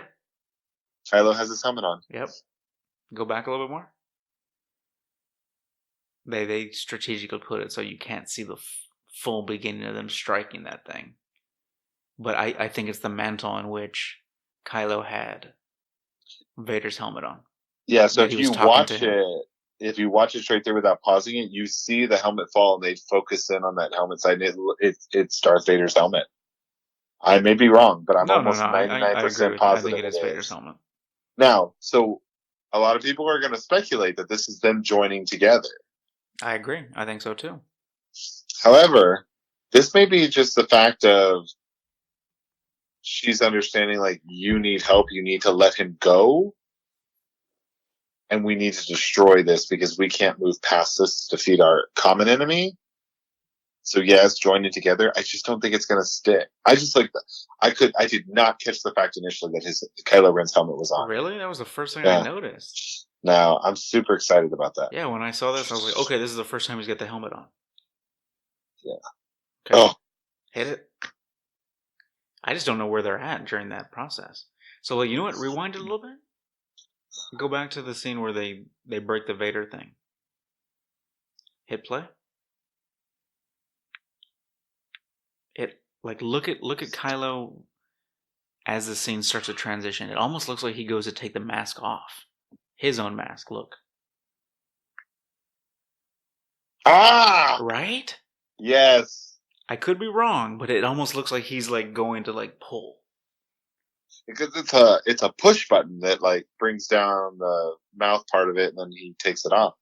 Kylo has his helmet on. Yep. Go back a little bit more. They strategically put it so you can't see the full beginning of them striking that thing. But I think it's the mantle in which Kylo had Vader's helmet on. Yeah, so if you watch it straight through without pausing it, you see the helmet fall and they focus in on that helmet side. And it's Darth Vader's helmet. I may be wrong, but I'm almost 99% positive. I think it is Vader's helmet. Now, so a lot of people are going to speculate that this is them joining together. I agree. I think so too. However, this may be just the fact of she's understanding, like, you need help, you need to let him go. and we need to destroy this because we can't move past this to defeat our common enemy. So yes, joining together. I just don't think it's going to stick. I just like that. I did not catch the fact initially that his Kylo Ren's helmet was on. Really? That was the first thing Yeah. I noticed. No, I'm super excited about that. Yeah, when I saw this, I was like, okay, this is the first time he's got the helmet on. Yeah. Okay. Oh, Hit it. I just don't know where they're at during that process. So, like, you know what? Rewind it a little bit. Go back to the scene where they break the Vader thing. Hit play. Look at Kylo as the scene starts to transition. It almost looks like he goes to take the mask off. His own mask, look. ah, Right? yes. I could be wrong, but it almost looks like he's like going to like pull. Because it's a push button that like brings down the mouth part of it, and then he takes it off.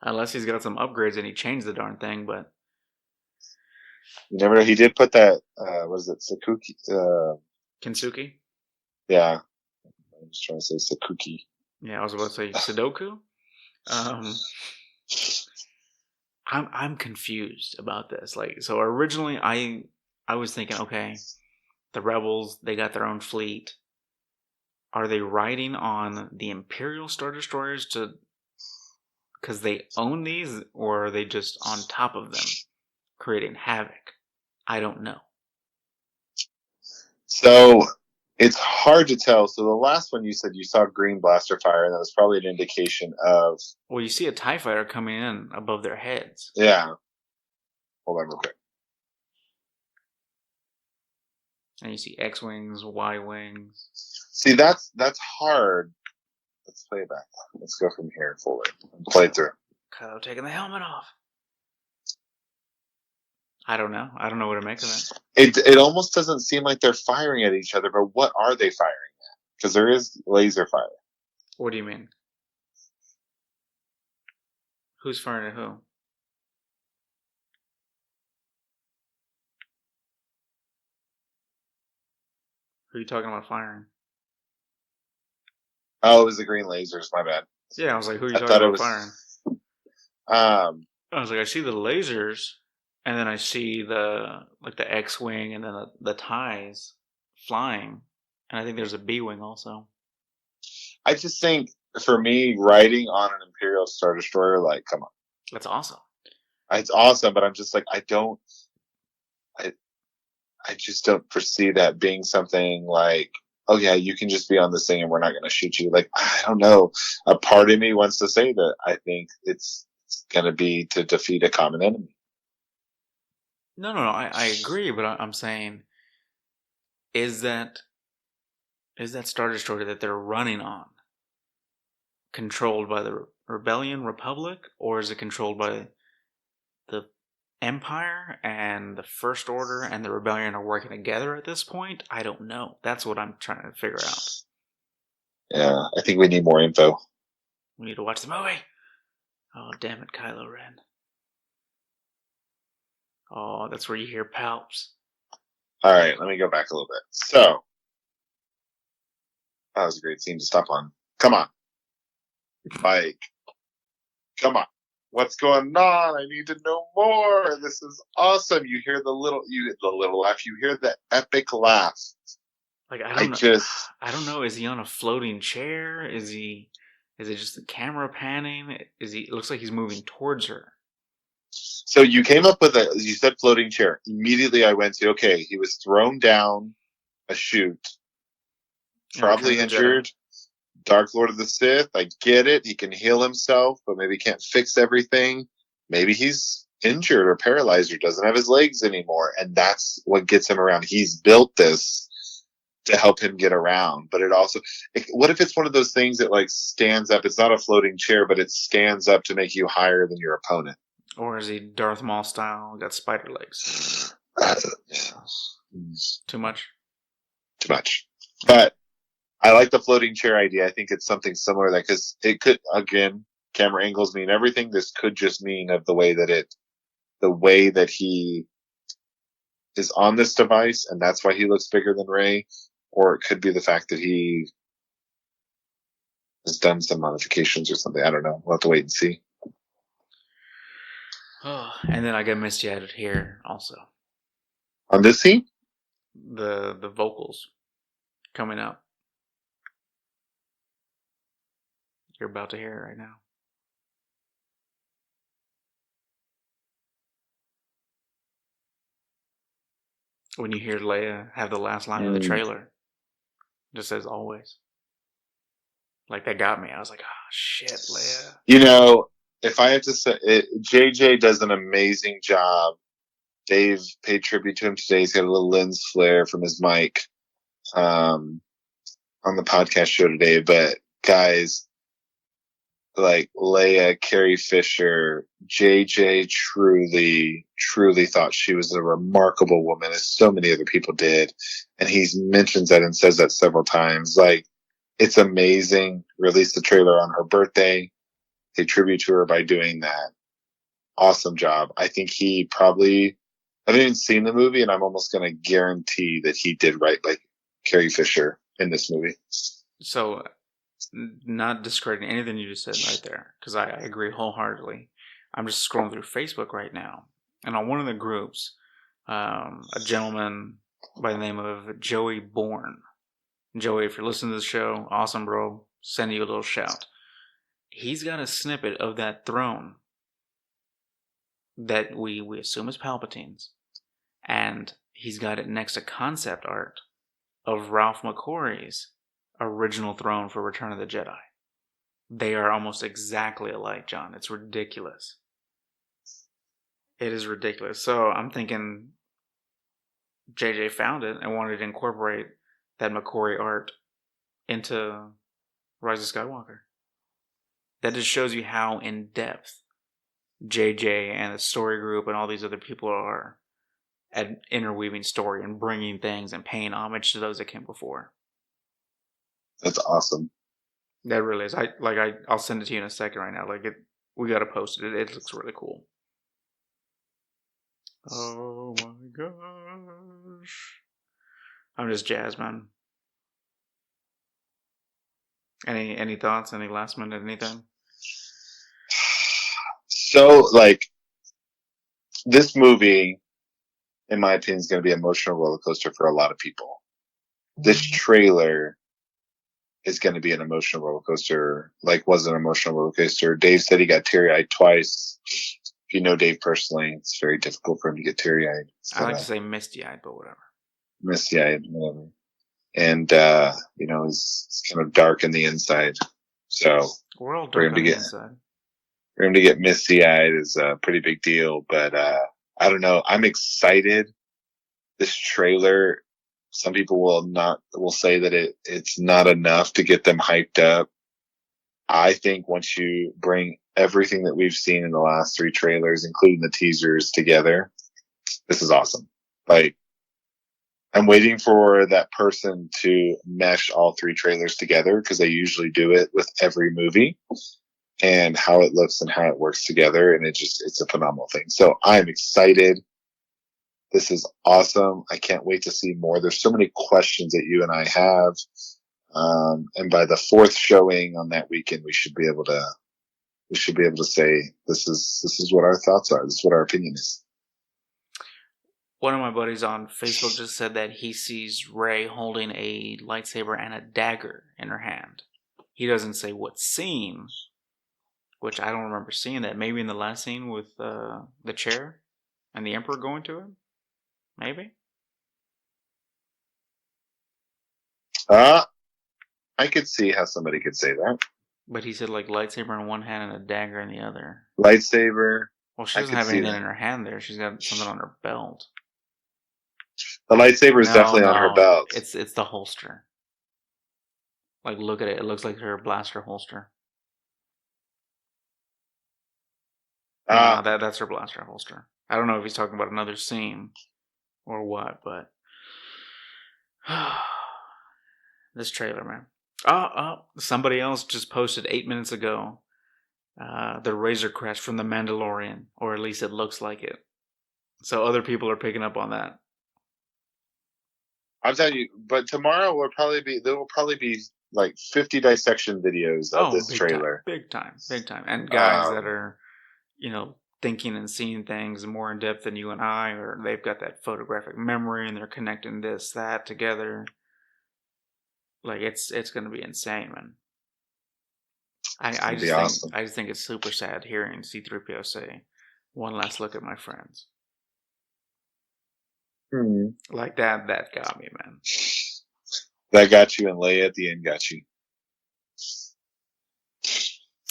Unless he's got some upgrades and he changed the darn thing, but You never know. He did put that. What is it? Sakuki. Kinsuki? Yeah. I'm just trying to say Sakuki. Yeah, I was about to say Sudoku. I'm confused about this. Like, so originally I was thinking, okay, the rebels, they got their own fleet. Are they riding on the Imperial Star Destroyers because they own these, or are they just on top of them, creating havoc? I don't know. So it's hard to tell. So the last one you said you saw green blaster fire, and that was probably an indication of. Well, you see a TIE fighter coming in above their heads. Yeah. Hold on real quick. And you see X-Wings, Y-Wings. See, that's hard. Let's play it back. Let's go from here forward. Play it through. Kylo taking the helmet off. I don't know. I don't know what to make of it. It almost doesn't seem like they're firing at each other, but what are they firing at? Because there is laser fire. What do you mean? Who's firing at who? Who are you talking about firing? Oh, it was the green lasers. My bad. Yeah, I was like, who are you I talking thought it about was. firing? I was like, I see the lasers, and then I see the X-wing, and then the TIEs flying, and I think there's a B-wing also. I just think for me, riding on an Imperial Star Destroyer, like, come on, That's awesome. it's awesome. But I'm just like, I just don't foresee that being something like, oh yeah, you can just be on this thing and we're not going to shoot you. Like, I don't know. A part of me wants to say that I think it's going to be to defeat a common enemy. No, I agree, but I'm saying, is that Star Destroyer that they're running on controlled by the Rebellion Republic, or is it controlled by the Empire, and the First Order and the Rebellion are working together at this point? I don't know. That's what I'm trying to figure out. Yeah, I think we need more info. We need to watch the movie. Oh, damn it, Kylo Ren. Oh, that's where you hear palps. All right, let me go back a little bit. So, that was a great scene to stop on. Come on. Mike. Come on. What's going on? I need to know more. This is awesome. You hear the little laugh. You hear the epic laugh. Like, I don't know. Is he on a floating chair? Is it just the camera panning? It looks like he's moving towards her. So you came up with you said floating chair. Immediately I went to, okay, he was thrown down a chute. Probably injured. Dark Lord of the Sith, I get it. He can heal himself, but maybe can't fix everything. Maybe he's injured or paralyzed or doesn't have his legs anymore. And that's what gets him around. He's built this to help him get around. But what if it's one of those things that like stands up? It's not a floating chair, but it stands up to make you higher than your opponent. Or is he Darth Maul style, got spider legs? Too much? Too much. But I like the floating chair idea. I think it's something similar to that, because it could, again, camera angles mean everything. This could just mean of the way that he is on this device, and that's why he looks bigger than Rey, or it could be the fact that he has done some modifications or something. I don't know. We'll have to wait and see. And then I got misty-eyed here also. On this scene? The vocals coming up. You're about to hear it right now. When you hear Leia have the last line of the trailer, it just says always. Like, that got me. I was like, oh, shit, Leia. You know, if I have to say, JJ does an amazing job. Dave paid tribute to him today. He's got a little lens flare from his mic on the podcast show today. But guys, like Leia, Carrie Fisher, JJ truly thought she was a remarkable woman, as so many other people did. And he mentions that and says that several times. Like, it's amazing. Released the trailer on her birthday. Pay tribute to her by doing that. Awesome job. I think he probably, I haven't even seen the movie, and I'm almost going to guarantee that he did right by Carrie Fisher in this movie. So, not discrediting anything you just said right there, because I agree wholeheartedly. I'm just scrolling through Facebook right now, and on one of the groups, a gentleman by the name of Joey Bourne. Joey, if you're listening to the show, awesome, bro. Send you a little shout. He's got a snippet of that throne that we assume is Palpatine's, and he's got it next to concept art of Ralph McQuarrie's original throne for Return of the Jedi. They are almost exactly alike, John. It's ridiculous. It is ridiculous. So I'm thinking JJ found it and wanted to incorporate that McQuarrie art into Rise of Skywalker. That just shows you how in depth JJ and the story group and all these other people are at interweaving story and bringing things and paying homage to those that came before. That's awesome. That really is. I'll send it to you in a second right now. We gotta post it. It looks really cool. Oh my gosh. I'm just jazzed, man. Any thoughts? Any last minute anything? So, like, this movie, in my opinion, is going to be an emotional roller coaster for a lot of people. This trailer is going to be an emotional roller coaster, like was an emotional roller coaster. Dave said he got teary-eyed twice. If you know Dave personally, it's very difficult for him to get teary-eyed. I like to say misty-eyed, but whatever. Misty-eyed, whatever. And, it's kind of dark in the inside. So, we're all dark on the inside. For him to get misty-eyed is a pretty big deal, but I don't know. I'm excited. This trailer, some people will say that it's not enough to get them hyped up. I think once you bring everything that we've seen in the last 3 trailers, including the teasers, together, this is awesome. Like, I'm waiting for that person to mesh all 3 trailers together, because they usually do it with every movie, and how it looks and how it works together. And it's a phenomenal thing. So I'm excited. This is awesome. I can't wait to see more. There's so many questions that you and I have. And by the 4th showing on that weekend, we should be able to say, this is what our thoughts are. This is what our opinion is. One of my buddies on Facebook just said that he sees Rey holding a lightsaber and a dagger in her hand. He doesn't say what scene, which I don't remember seeing that. Maybe in the last scene with the chair and the Emperor going to him? Maybe? I could see how somebody could say that. But he said like lightsaber in one hand and a dagger in the other. Lightsaber. Well, she doesn't have anything in her hand there. She's got something on her belt. The lightsaber is definitely on her belt. It's the holster. Like, look at it. It looks like her blaster holster. That's her blaster holster. I don't know if he's talking about another scene or what, but this trailer, man. Somebody else just posted 8 minutes ago the Razor Crest from The Mandalorian, or at least it looks like it. So other people are picking up on that. I'm telling you, but tomorrow there will probably be like 50 dissection videos of this trailer. Big time. And guys that Um, are, thinking and seeing things more in depth than you and I, or they've got that photographic memory and they're connecting this, that together. Like it's going to be insane, man. I just think it's super sad hearing C-3PO say, "One last look at my friends." Like that got me, man. That got you, and Leia at the end got you.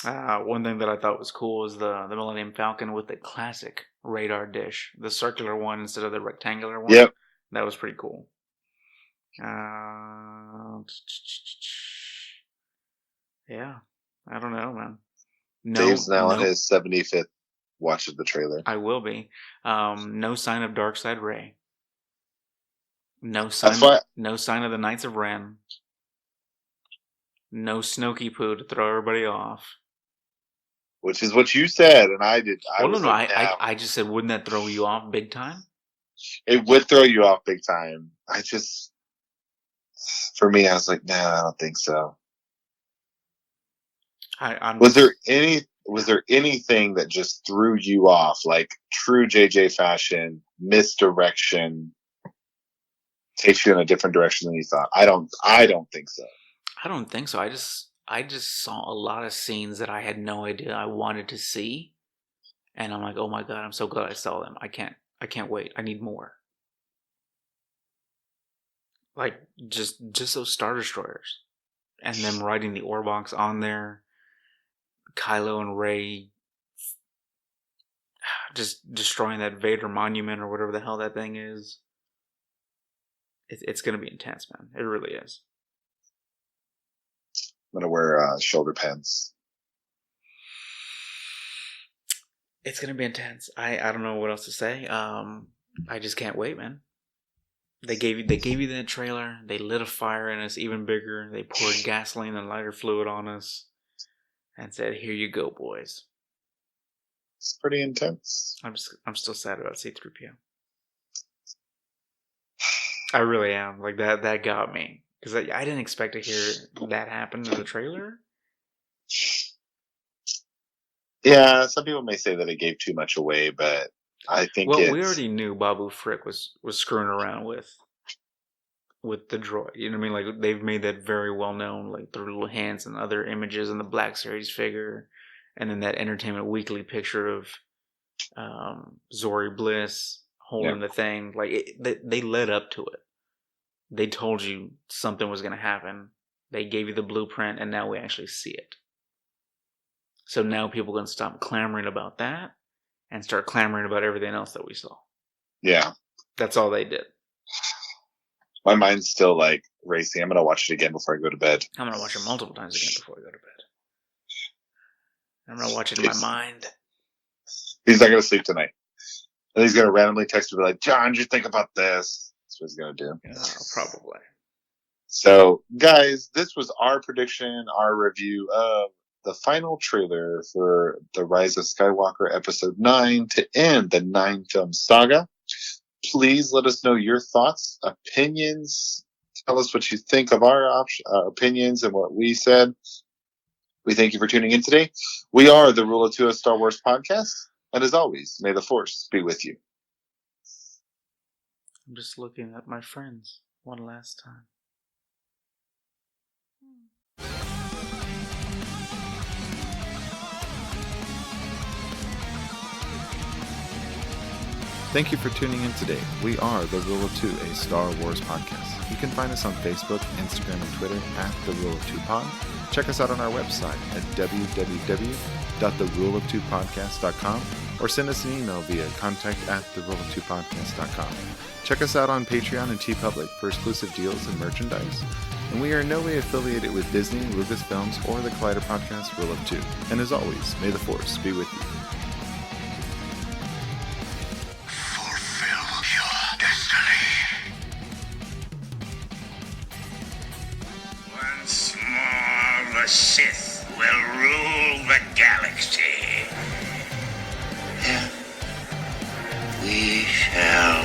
One thing that I thought was cool is the Millennium Falcon with the classic radar dish, the circular one instead of the rectangular one. Yep. That was pretty cool. Yeah, I don't know, man. Dave's now on his 75th watch of the trailer. I will be. No sign of Darkseid Rey. No sign of the Knights of Ren. No Snooky Poo to throw everybody off. Which is what you said, and I did. I just said, wouldn't that throw you off big time? It would throw you off big time. For me, I was like, nah, I don't think so. Was there anything that just threw you off, like true JJ fashion, misdirection, takes you in a different direction than you thought? I don't think so. I don't think so. I just saw a lot of scenes that I had no idea I wanted to see, and I'm like, oh my god, I'm so glad I saw them. I can't wait. I need more. Like just those Star Destroyers, and them riding the Orbox on there, Kylo and Rey just destroying that Vader monument or whatever the hell that thing is. It's gonna be intense, man. It really is. I'm gonna wear shoulder pads. It's gonna be intense. I don't know what else to say. I just can't wait, man. They gave you that trailer. They lit a fire in us even bigger. They poured gasoline and lighter fluid on us, and said, "Here you go, boys." It's pretty intense. I'm still sad about C-3PO. I really am. Like that got me. Because I didn't expect to hear that happen in the trailer. Yeah, some people may say that it gave too much away, but I think we already knew Babu Frick was screwing around with the droid. You know what I mean? Like they've made that very well known, like the little hands and other images in the Black Series figure, and then that Entertainment Weekly picture of Zori Bliss holding the thing. Like they led up to it. They told you something was going to happen. They gave you the blueprint, and now we actually see it. So now people are going to stop clamoring about that and start clamoring about everything else that we saw. Yeah. That's all they did. My mind's still like racing. I'm going to watch it again before I go to bed. I'm going to watch it multiple times again before I go to bed. I'm going to watch it in my mind. He's not going to sleep tonight. And he's going to randomly text me like, John, did you think about this? That's what he's going to do. Probably. So, guys, this was our prediction, our review of the final trailer for The Rise of Skywalker Episode 9 to end the 9-film saga. Please let us know your thoughts, opinions. Tell us what you think of our opinions and what we said. We thank you for tuning in today. We are the Rule of Two, a Star Wars podcast. And as always, may the Force be with you. I'm just looking at my friends one last time. Thank you for tuning in today. We are The Rule of Two, a Star Wars podcast. You can find us on Facebook, Instagram, and Twitter at The Rule of Two Pod. Check us out on our website at www.theruleoftwopodcast.com or send us an email via contact@theruleoftwopodcast.com. Check us out on Patreon and TeePublic for exclusive deals and merchandise. And we are in no way affiliated with Disney, Lucasfilms, or the Collider Podcast Rule of Two. And as always, may the Force be with you. Once more, the Sith will rule the galaxy. We shall